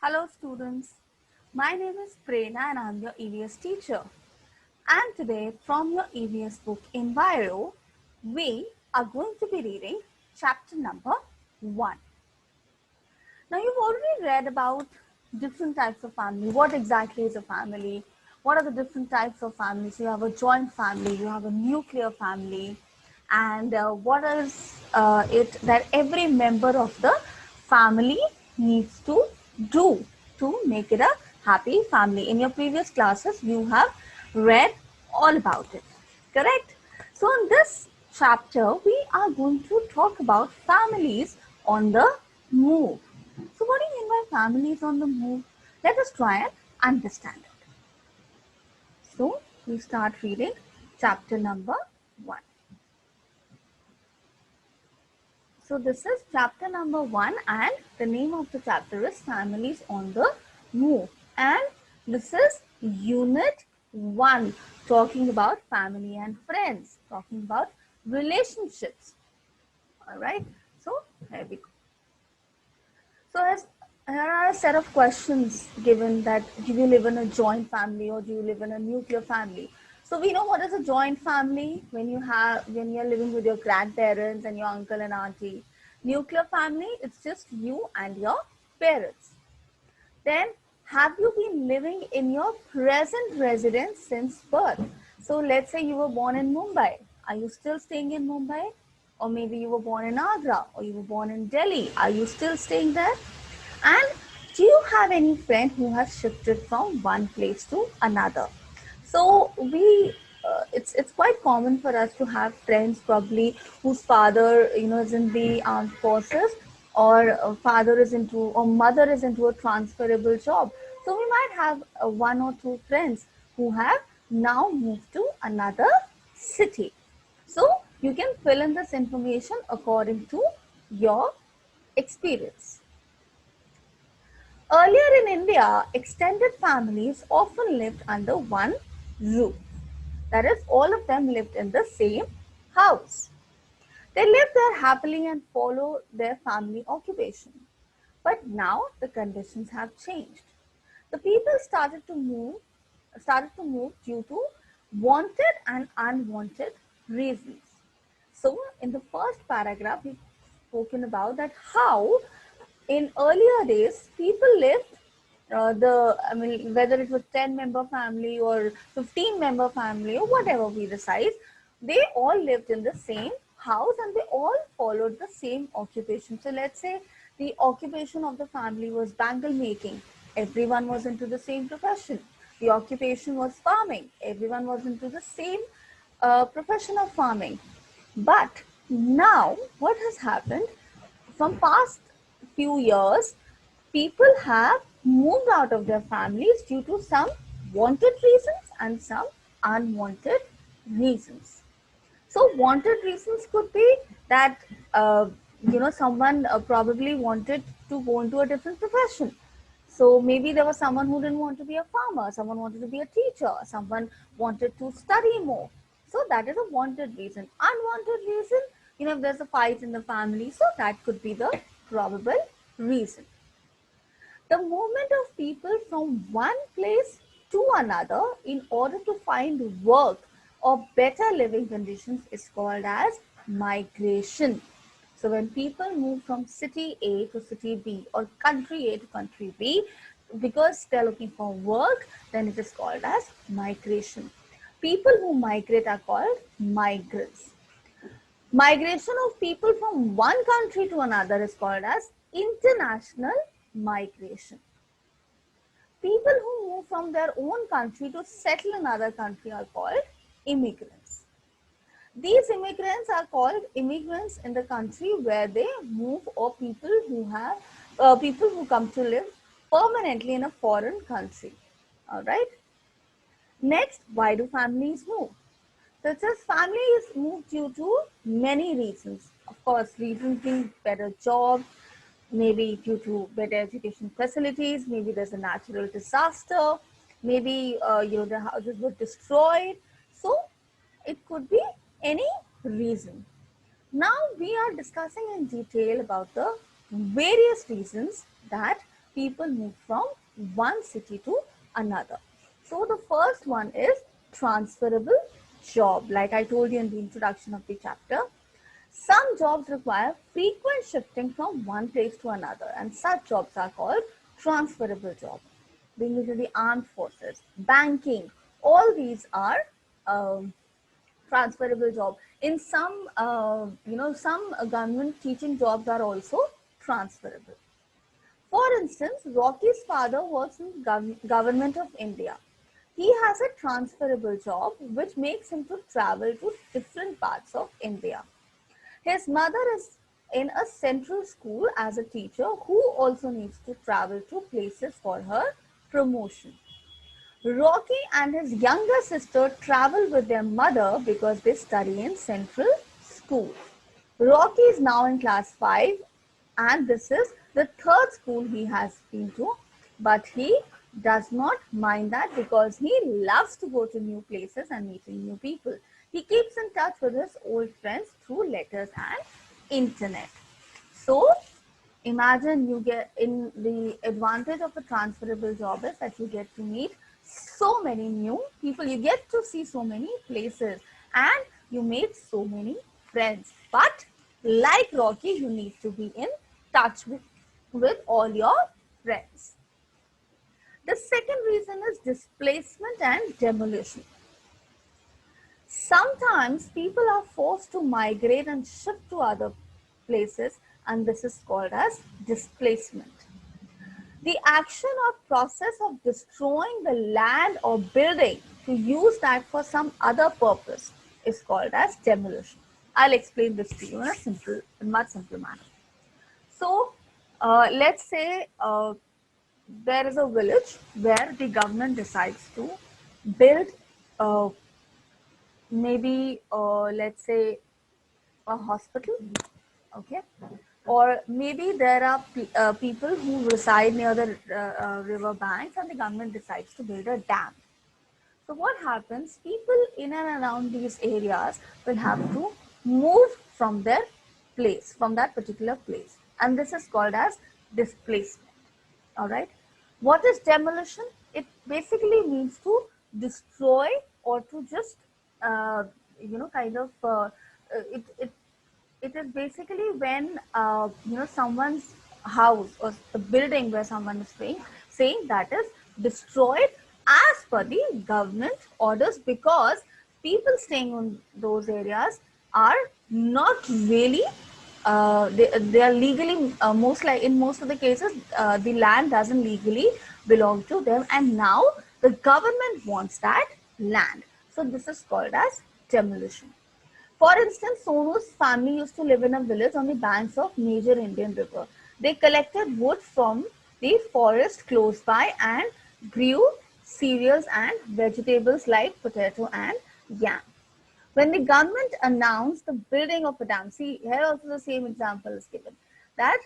Hello students, my name is Prerna and I'm your EVS teacher. And today from your EVS book Enviro, we are going to be reading chapter number 1. Now you've already read about different types of family. What exactly is a family? What are the different types of families? You have a joint family, you have a nuclear family, and what is it that every member of the family needs to do to make it a happy family. In your previous classes, you have read all about it, correct? So in this chapter, we are going to talk about families on the move. So what do you mean by families on the move? Let us try and understand it. So we start reading chapter number 1. So this is chapter number 1 and the name of the chapter is Families on the Move. And this is unit 1, talking about family and friends, talking about relationships. Alright, so here we go. So here are a set of questions given that do you live in a joint family or do you live in a nuclear family? So we know what is a joint family when you're living with your grandparents and your uncle and auntie. Nuclear family, it's just you and your parents. Then have you been living in your present residence since birth? So let's say you were born in Mumbai. Are you still staying in Mumbai? Or maybe you were born in Agra or you were born in Delhi. Are you still staying there? And do you have any friend who has shifted from one place to another? So it's quite common for us to have friends probably whose father is in the armed forces, or father is into or mother is into a transferable job. So we might have one or two friends who have now moved to another city. So you can fill in this information according to your experience. Earlier in India, extended families often lived under one roof. That is, all of them lived in the same house. They lived there happily and followed their family occupation. But now the conditions have changed. The people started to move due to wanted and unwanted reasons. So in the first paragraph, we've spoken about that how in earlier days people lived whether it was 10-member family or 15-member family or whatever be the size, they all lived in the same house and they all followed the same occupation. So let's say the occupation of the family was bangle making. Everyone was into the same profession. The occupation was farming. Everyone was into the same profession of farming. But now what has happened, from past few years, people have moved out of their families due to some wanted reasons and some unwanted reasons. So wanted reasons could be that someone probably wanted to go into a different profession. So maybe there was someone who didn't want to be a farmer, someone wanted to be a teacher, someone wanted to study more. So that is a wanted reason. Unwanted reason, if there's a fight in the family, so that could be the probable reason. The movement of people from one place to another in order to find work or better living conditions is called as migration. So when people move from city A to city B or country A to country B because they're looking for work, then it is called as migration. People who migrate are called migrants. Migration of people from one country to another is called as international migration. People who move from their own country to settle in another country are called immigrants. These immigrants are called immigrants in the country where they move, or people who come to live permanently in a foreign country. All right. Next, why do families move? So it says families move due to many reasons. Of course, reasons being better jobs, maybe due to better education facilities, maybe there's a natural disaster, maybe the houses were destroyed. So it could be any reason. Now we are discussing in detail about the various reasons that people move from one city to another. So the first one is transferable job. Like I told you in the introduction of the chapter, some jobs require frequent shifting from one place to another, and such jobs are called transferable jobs. Being to the armed forces, banking, all these are transferable job. In some, some government teaching jobs are also transferable. For instance, Rocky's father works in government of India. He has a transferable job which makes him to travel to different parts of India. His mother is in a central school as a teacher who also needs to travel to places for her promotion. Rocky and his younger sister travel with their mother because they study in central school. Rocky is now in class 5 and this is the third school he has been to, but he does not mind that because he loves to go to new places and meeting new people. He keeps in touch with his old friends through letters and internet. So imagine you get in the advantage of a transferable job is that you get to meet so many new people, you get to see so many places and you make so many friends. But like Rocky, you need to be in touch with all your friends. The second reason is displacement and demolition. Sometimes people are forced to migrate and shift to other places, and this is called as displacement. The action or process of destroying the land or building to use that for some other purpose is called as demolition. I'll explain this to you in a much simpler manner. So, let's say there is a village where the government decides to build maybe let's say a hospital, okay, or maybe there are people who reside near the river banks and the government decides to build a dam. So what happens, people in and around these areas will have to move from their place, from that particular place, and this is called as displacement. All right. What is demolition? It basically means to destroy or to just it is basically when someone's house or the building where someone is saying that is destroyed as per the government orders, because people staying in those areas are not really they are legally in most of the cases the land doesn't legally belong to them, and now the government wants that land. So this is called as demolition. For instance, Sonu's family used to live in a village on the banks of major Indian river. They collected wood from the forest close by and grew cereals and vegetables like potato and yam. When the government announced the building of a dam, see here also the same example is given, that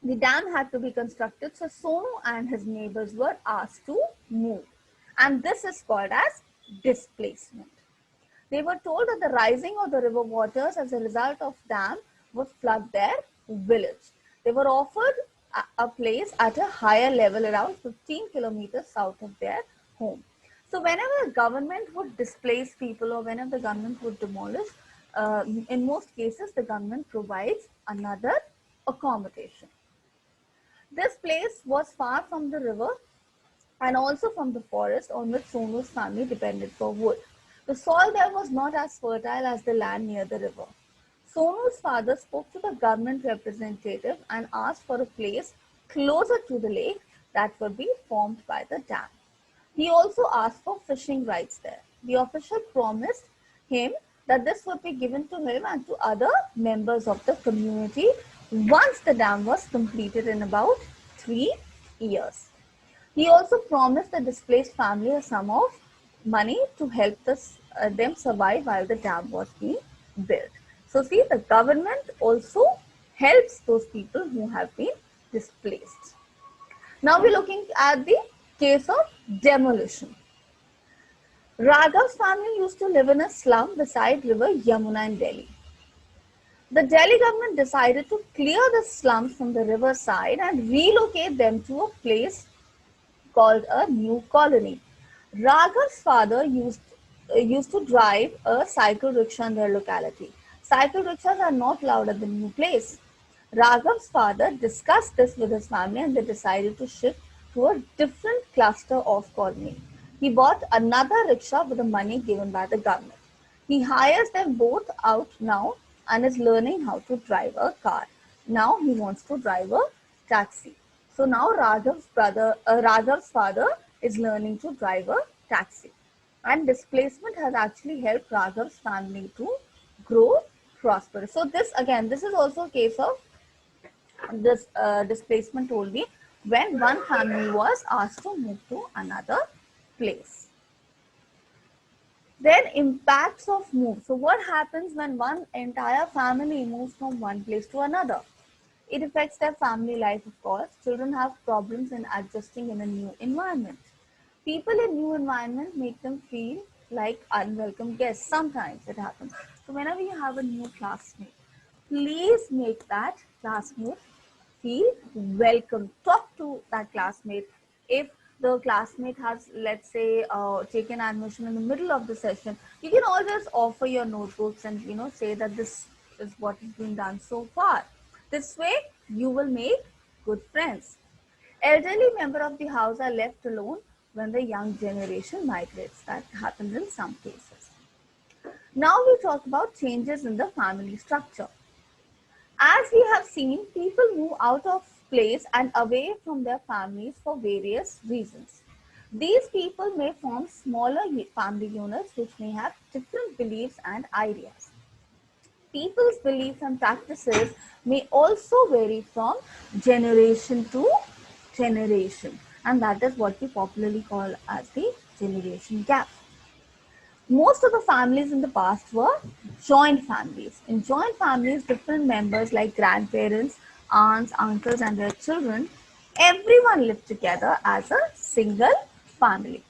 the dam had to be constructed, so Sonu and his neighbors were asked to move, and this is called as displacement. They were told that the rising of the river waters as a result of dam would flood their village. They were offered a place at a higher level around 15 kilometers south of their home. So whenever the government would displace people or whenever the government would demolish, in most cases the government provides another accommodation. This place was far from the river and also from the forest on which Sonu's family depended for wood. The soil there was not as fertile as the land near the river. Sonu's father spoke to the government representative and asked for a place closer to the lake that would be formed by the dam. He also asked for fishing rights there. The official promised him that this would be given to him and to other members of the community once the dam was completed in about 3 years. He also promised the displaced family a sum of money to help them survive while the dam was being built. So see, the government also helps those people who have been displaced. Now we're looking at the case of demolition. Raghav's family used to live in a slum beside river Yamuna in Delhi. The Delhi government decided to clear the slums from the riverside and relocate them to a place called a new colony. Raghav's father used to drive a cycle rickshaw in their locality. Cycle rickshaws are not allowed at the new place. Raghav's father discussed this with his family and they decided to shift to a different cluster of colony. He bought another rickshaw with the money given by the government. He hires them both out now and is learning how to drive a car. Now he wants to drive a taxi. So now Raghav's father is learning to drive a taxi. And displacement has actually helped Raghav's family to grow prosperous. So this is also a case of this displacement told me when one family was asked to move to another place. Then impacts of move. So what happens when one entire family moves from one place to another? It affects their family life, of course. Children have problems in adjusting in a new environment. People in new environment make them feel like unwelcome guests. Sometimes it happens. So whenever you have a new classmate, please make that classmate feel welcome. Talk to that classmate. If the classmate has, let's say, taken admission in the middle of the session, you can always offer your notebooks and say that this is what has been done so far. This way, you will make good friends. Elderly members of the house are left alone when the young generation migrates. That happens in some cases. Now we talk about changes in the family structure. As we have seen, people move out of place and away from their families for various reasons. These people may form smaller family units which may have different beliefs and ideas. People's beliefs and practices may also vary from generation to generation, and that is what we popularly call as the generation gap. Most of the families in the past were joint families. In joint families, different members like grandparents, aunts, uncles, and their children, everyone lived together as a single family.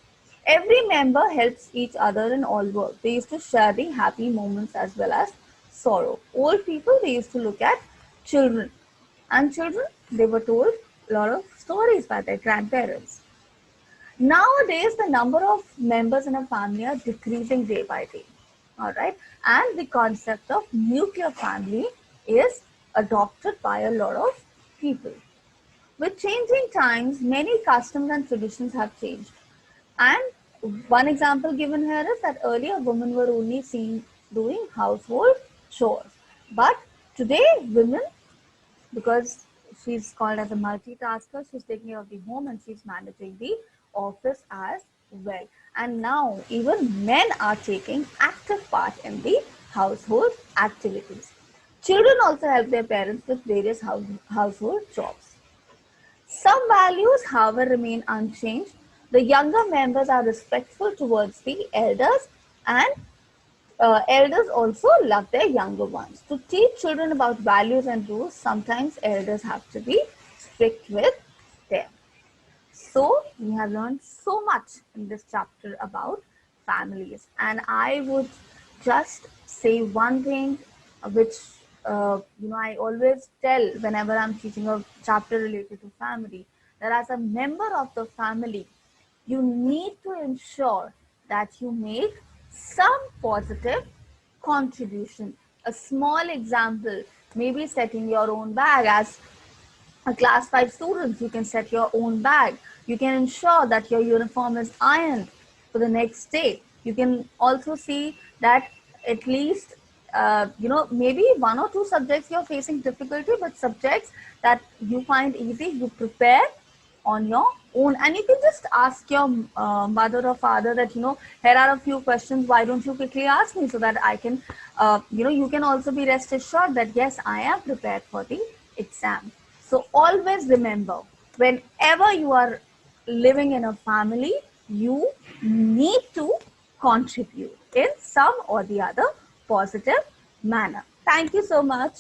Every member helps each other in all work. They used to share the happy moments as well as sorrow. Old people, they used to look at children. And children, they were told a lot of stories by their grandparents. Nowadays, the number of members in a family are decreasing day by day. All right. And the concept of nuclear family is adopted by a lot of people. With changing times, many customs and traditions have changed. And one example given here is that earlier women were only seen doing household chores. But today, women, because she's called as a multitasker, she's taking care of the home and she's managing the office as well. And now even men are taking active part in the household activities. Children also help their parents with various household jobs. Some values, however, remain unchanged. The younger members are respectful towards the elders, and elders also love their younger ones. To teach children about values and rules, sometimes elders have to be strict with them. So we have learned so much in this chapter about families, and I would just say one thing which I always tell whenever I'm teaching a chapter related to family, that as a member of the family, you need to ensure that you make some positive contribution. A small example, maybe setting your own bag. As a class 5 student, you can set your own bag. You can ensure that your uniform is ironed for the next day. You can also see that at least maybe one or two subjects you're facing difficulty, but subjects that you find easy, you prepare on your own. And you can just ask your mother or father that, here are a few questions, why don't you quickly ask me, so that I can, you can also be rest assured that yes, I am prepared for the exam. So always remember, whenever you are living in a family, you need to contribute in some or the other positive manner. Thank you so much.